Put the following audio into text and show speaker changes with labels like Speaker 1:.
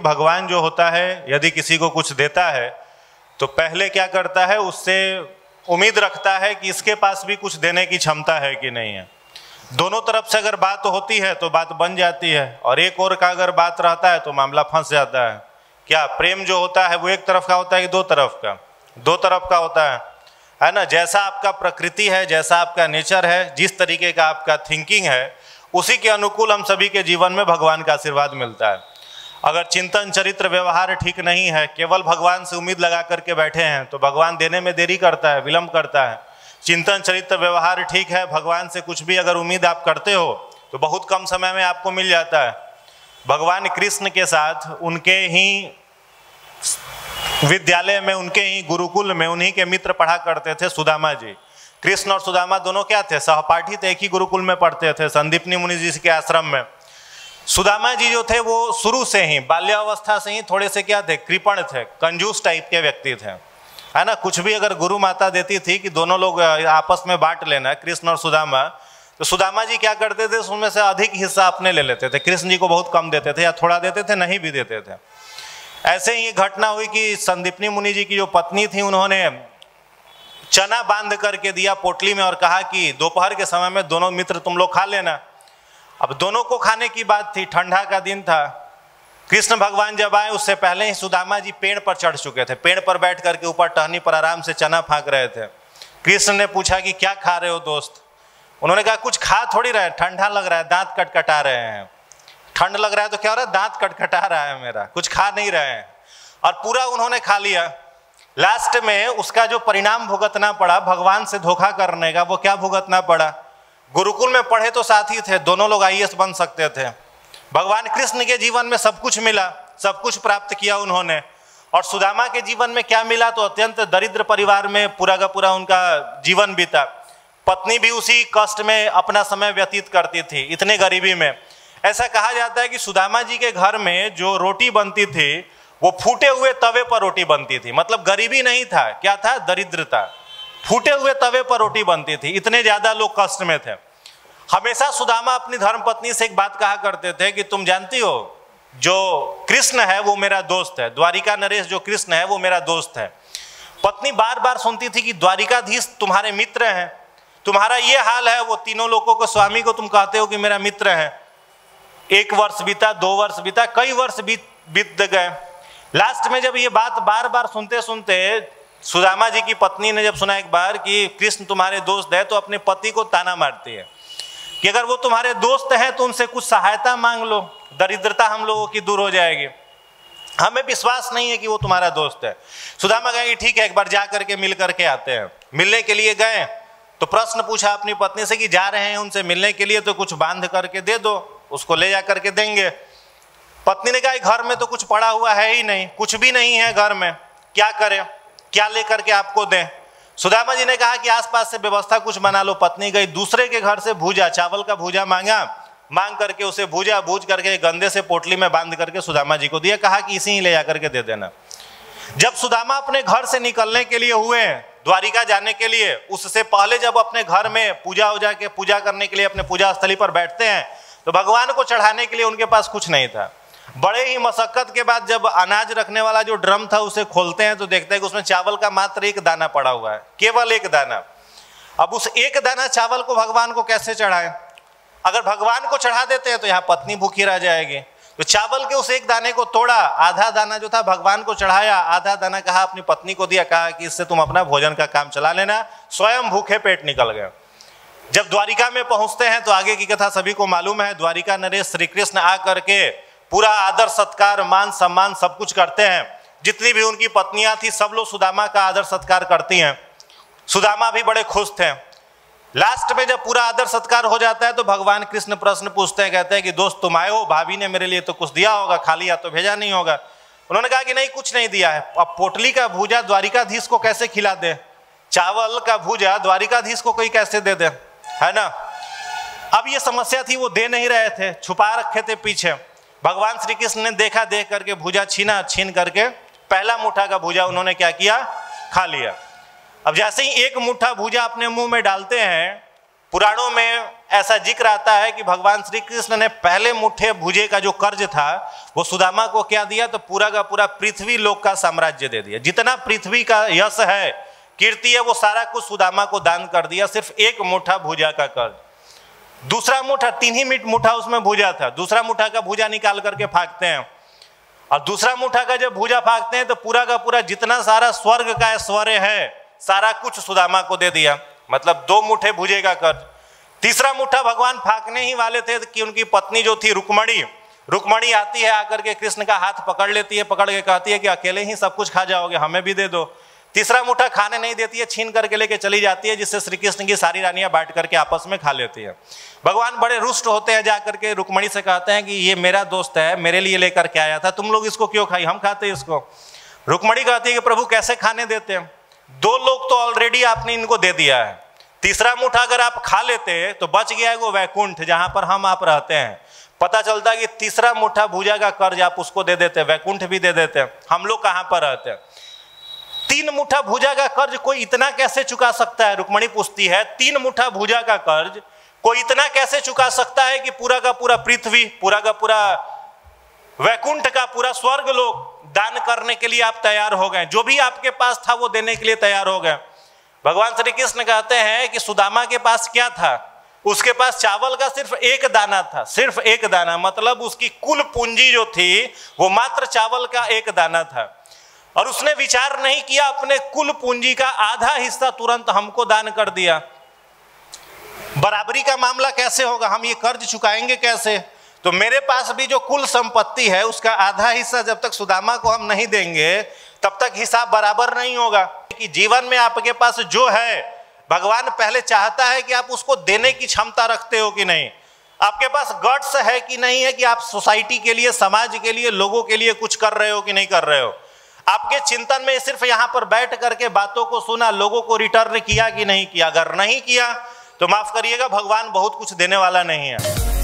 Speaker 1: भगवान जो होता है यदि किसी को कुछ देता है तो पहले क्या करता है, उससे उम्मीद रखता है कि इसके पास भी कुछ देने की क्षमता है कि नहीं है। दोनों तरफ से अगर बात होती है तो बात बन जाती है, और एक और का अगर बात रहता है तो मामला फंस जाता है। क्या प्रेम जो होता है वो एक तरफ का होता है कि दो तरफ का? दो तरफ का होता है ना। जैसा आपका प्रकृति है, जैसा आपका नेचर है, जिस तरीके का आपका थिंकिंग है, उसी के अनुकूल हम सभी के जीवन में भगवान का आशीर्वाद मिलता है। अगर चिंतन चरित्र व्यवहार ठीक नहीं है, केवल भगवान से उम्मीद लगा करके बैठे हैं, तो भगवान देने में देरी करता है, विलंब करता है। चिंतन चरित्र व्यवहार ठीक है, भगवान से कुछ भी अगर उम्मीद आप करते हो तो बहुत कम समय में आपको मिल जाता है। भगवान कृष्ण के साथ उनके ही विद्यालय में, उनके ही गुरुकुल में उन्हीं के मित्र पढ़ा करते थे सुदामा जी। कृष्ण और सुदामा दोनों क्या थे? सहपाठी थे, एक ही गुरुकुल में पढ़ते थे, संदीपनी मुनि जी के आश्रम में। सुदामा जी जो थे वो शुरू से ही, बाल्यावस्था से ही थोड़े से क्या थे? कृपण थे, कंजूस टाइप के व्यक्ति थे, है ना। कुछ भी अगर गुरु माता देती थी कि दोनों लोग आपस में बांट लेना है, कृष्ण और सुदामा, तो सुदामा जी क्या करते थे, उसमें से अधिक हिस्सा अपने ले लेते थे। कृष्ण जी को बहुत कम देते थे, या थोड़ा देते थे, नहीं भी देते थे। ऐसे ही घटना हुई कि संदीपनी मुनि जी की जो पत्नी थी, उन्होंने चना बांध करके दिया पोटली में और कहा कि दोपहर के समय में दोनों मित्र तुम लोग खा लेना। अब दोनों को खाने की बात थी, ठंडा का दिन था। कृष्ण भगवान जब आए उससे पहले ही सुदामा जी पेड़ पर चढ़ चुके थे, पेड़ पर बैठ करके ऊपर टहनी पर आराम से चना फाँक रहे थे। कृष्ण ने पूछा कि क्या खा रहे हो दोस्त? उन्होंने कहा कुछ खा थोड़ी रहे, ठंडा लग रहा है, दांत कटकटा रहे हैं। ठंड लग रहा है तो क्या हो रहा है? दांत कटकटा रहा है मेरा, कुछ खा नहीं रहे हैं। और पूरा उन्होंने खा लिया। लास्ट में उसका जो परिणाम भुगतना पड़ा भगवान से धोखा करने का, वो क्या भुगतना पड़ा? गुरुकुल में पढ़े तो साथी थे, दोनों लोग आईएएस बन सकते थे। भगवान कृष्ण के जीवन में सब कुछ मिला, सब कुछ प्राप्त किया उन्होंने। और सुदामा के जीवन में क्या मिला? तो अत्यंत दरिद्र परिवार में पूरा का पूरा उनका जीवन बीता। पत्नी भी उसी कष्ट में अपना समय व्यतीत करती थी, इतने गरीबी में। ऐसा कहा जाता है कि सुदामा जी के घर में जो रोटी बनती थी वो फूटे हुए तवे पर रोटी बनती थी। मतलब गरीबी नहीं था, क्या था? दरिद्रता। फूटे हुए तवे पर रोटी बनती थी, इतने ज्यादा लोग कष्ट में थे। हमेशा सुदामा अपनी धर्मपत्नी से एक बात कहा करते थे कि तुम जानती हो जो कृष्ण है वो मेरा दोस्त है, द्वारिका नरेश जो कृष्ण है वो मेरा दोस्त है। पत्नी बार बार सुनती थी कि द्वारिकाधीश तुम्हारे मित्र हैं, तुम्हारा ये हाल है, वो तीनों लोगों को स्वामी को तुम कहते हो कि मेरा मित्र है। 1 वर्ष बीता, 2 वर्ष बीता, कई वर्ष बीत गए। लास्ट में जब ये बात बार बार सुनते सुनते सुदामा जी की पत्नी ने जब सुना एक बार कि कृष्ण तुम्हारे दोस्त है, तो अपने पति को ताना मारती है कि अगर वो तुम्हारे दोस्त हैं तो उनसे कुछ सहायता मांग लो, दरिद्रता हम लोगों की दूर हो जाएगी। हमें विश्वास नहीं है कि वो तुम्हारा दोस्त है। सुदामा कहेंगे ठीक है, एक बार जा करके मिल करके आते हैं। मिलने के लिए गए तो प्रश्न पूछा अपनी पत्नी से कि जा रहे हैं उनसे मिलने के लिए तो कुछ बांध करके दे दो, उसको ले जा करके देंगे। पत्नी ने कहा घर में तो कुछ पड़ा हुआ है ही नहीं, कुछ भी नहीं है घर में, क्या करें, क्या लेकर के आपको दें? सुदामा जी ने कहा कि आसपास से व्यवस्था कुछ बना लो। पत्नी गई दूसरे के घर से भूजा, चावल का भूजा मांगा, मांग करके उसे भूजा, भूज करके गंदे से पोटली में बांध करके सुदामा जी को दिया, कहा कि इसी ही ले जाकर के दे देना। जब सुदामा अपने घर से निकलने के लिए हुए द्वारिका जाने के लिए, उससे पहले जब अपने घर में पूजा करने के लिए अपने पूजा स्थली पर बैठते हैं तो भगवान को चढ़ाने के लिए उनके पास कुछ नहीं था। बड़े ही मशक्कत के बाद जब अनाज रखने वाला जो ड्रम था उसे खोलते हैं तो देखते हैं कि उसमें चावल का मात्र 1 दाना पड़ा हुआ है, केवल 1 दाना। अब उस 1 दाना चावल को भगवान को कैसे चढ़ाएं? अगर भगवान को चढ़ा देते हैं तो यहाँ पत्नी भूखी रह जाएगी। तो चावल के उस 1 दाने को तोड़ा, आधा दाना जो था भगवान को चढ़ाया, आधा दाना कहा अपनी पत्नी को दिया, कहा कि इससे तुम अपना भोजन का काम चला लेना। स्वयं भूखे पेट निकल गए। जब द्वारिका में पहुंचते हैं तो आगे की कथा सभी को मालूम है। द्वारिका नरेश श्री कृष्ण आ करके पूरा आदर सत्कार, मान सम्मान सब कुछ करते हैं। जितनी भी उनकी पत्नियां थी सब लोग सुदामा का आदर सत्कार करती हैं। सुदामा भी बड़े खुश थे। लास्ट में जब पूरा आदर सत्कार हो जाता है तो भगवान कृष्ण प्रश्न पूछते हैं, कहते हैं कि दोस्त तुम आए हो, भाभी ने मेरे लिए तो कुछ दिया होगा, खाली हाथ तो भेजा नहीं होगा। उन्होंने कहा कि नहीं, कुछ नहीं दिया है। अब पोटली का भूजा द्वारिकाधीश को कैसे खिला दे? चावल का भूजा द्वारिकाधीश को कोई कैसे दे दे, है ना। अब ये समस्या थी, वो दे नहीं रहे थे, छुपा रखे थे पीछे। भगवान श्री कृष्ण ने देखा, देख करके भूजा छीन करके पहला मुट्ठा का भूजा उन्होंने क्या किया? खा लिया। अब जैसे ही 1 मुट्ठा भूजा अपने मुंह में डालते हैं, पुराणों में ऐसा जिक्र आता है कि भगवान श्री कृष्ण ने पहले मुट्ठे भुजे का जो कर्ज था वो सुदामा को क्या दिया, तो पूरा का पूरा पृथ्वी लोक का साम्राज्य दे दिया। जितना पृथ्वी का यश है, कीर्ति है, वो सारा कुछ सुदामा को दान कर दिया, सिर्फ एक मुट्ठा भुजा का कर्ज। दूसरा मुट्ठा, 3 ही मुट्ठा उसमें भुजा था, दूसरा मुट्ठा का भुजा निकाल करके फाँकते हैं, और दूसरा मुट्ठा का जब भुजा फाँकते हैं तो पूरा का पूरा जितना सारा स्वर्ग का ऐश्वर्य है सारा कुछ सुदामा को दे दिया, मतलब 2 मुट्ठे भुजे का कर्ज। तीसरा मुट्ठा भगवान फाँकने ही वाले थे कि उनकी पत्नी जो थी रुक्मणी आती है, आकर के कृष्ण का हाथ पकड़ लेती है, पकड़ के कहती है कि अकेले ही सब कुछ खा जाओगे, हमें भी दे दो। तीसरा मुट्ठा खाने नहीं देती है, छीन करके लेके चली जाती है, जिससे श्री कृष्ण की सारी रानियां बांट करके आपस में खा लेती है। भगवान बड़े रुष्ट होते हैं, जाकर के रुक्मणी से कहते हैं कि ये मेरा दोस्त है, मेरे लिए लेकर के आया था, तुम लोग इसको क्यों खाई, हम खाते इसको। रुक्मणी कहती है कि प्रभु कैसे खाने देते हैं, 2 लोग तो ऑलरेडी आपने इनको दे दिया है, तीसरा मुट्ठा अगर आप खा लेते तो बच गया है वो वैकुंठ जहां पर हम आप रहते हैं। पता चलता है कि तीसरा मुट्ठा भुजा का कर्ज आप उसको दे देते, वैकुंठ भी दे देते, हम लोग कहां पर रहते हैं। 3 मुट्ठा भुजा का कर्ज कोई इतना कैसे चुका सकता है, रुक्मणी पूछती है, 3 मुट्ठा भुजा का कर्ज कोई इतना कैसे चुका सकता है कि पूरा का पूरा पृथ्वी, पूरा का पूरा वैकुंठ का पूरा स्वर्ग लोक दान करने के लिए आप तैयार हो गए, जो भी आपके पास था वो देने के लिए तैयार हो गए। भगवान श्री कृष्ण कहते हैं कि सुदामा के पास क्या था, उसके पास चावल का सिर्फ 1 दाना था, सिर्फ 1 दाना, मतलब उसकी कुल पूंजी जो थी वो मात्र चावल का 1 दाना था। और उसने विचार नहीं किया, अपने कुल पूंजी का आधा हिस्सा तुरंत हमको दान कर दिया। बराबरी का मामला कैसे होगा, हम ये कर्ज चुकाएंगे कैसे। तो मेरे पास भी जो कुल संपत्ति है उसका आधा हिस्सा जब तक सुदामा को हम नहीं देंगे तब तक हिसाब बराबर नहीं होगा। कि जीवन में आपके पास जो है भगवान पहले चाहता है कि आप उसको देने की क्षमता रखते हो कि नहीं, आपके पास गट्स है कि नहीं है कि आप सोसाइटी के लिए, समाज के लिए, लोगों के लिए कुछ कर रहे हो कि नहीं कर रहे हो। आपके चिंतन में सिर्फ यहाँ पर बैठ करके बातों को सुना, लोगों को रिटर्न किया कि नहीं किया। अगर नहीं किया तो माफ करिएगा, भगवान बहुत कुछ देने वाला नहीं है।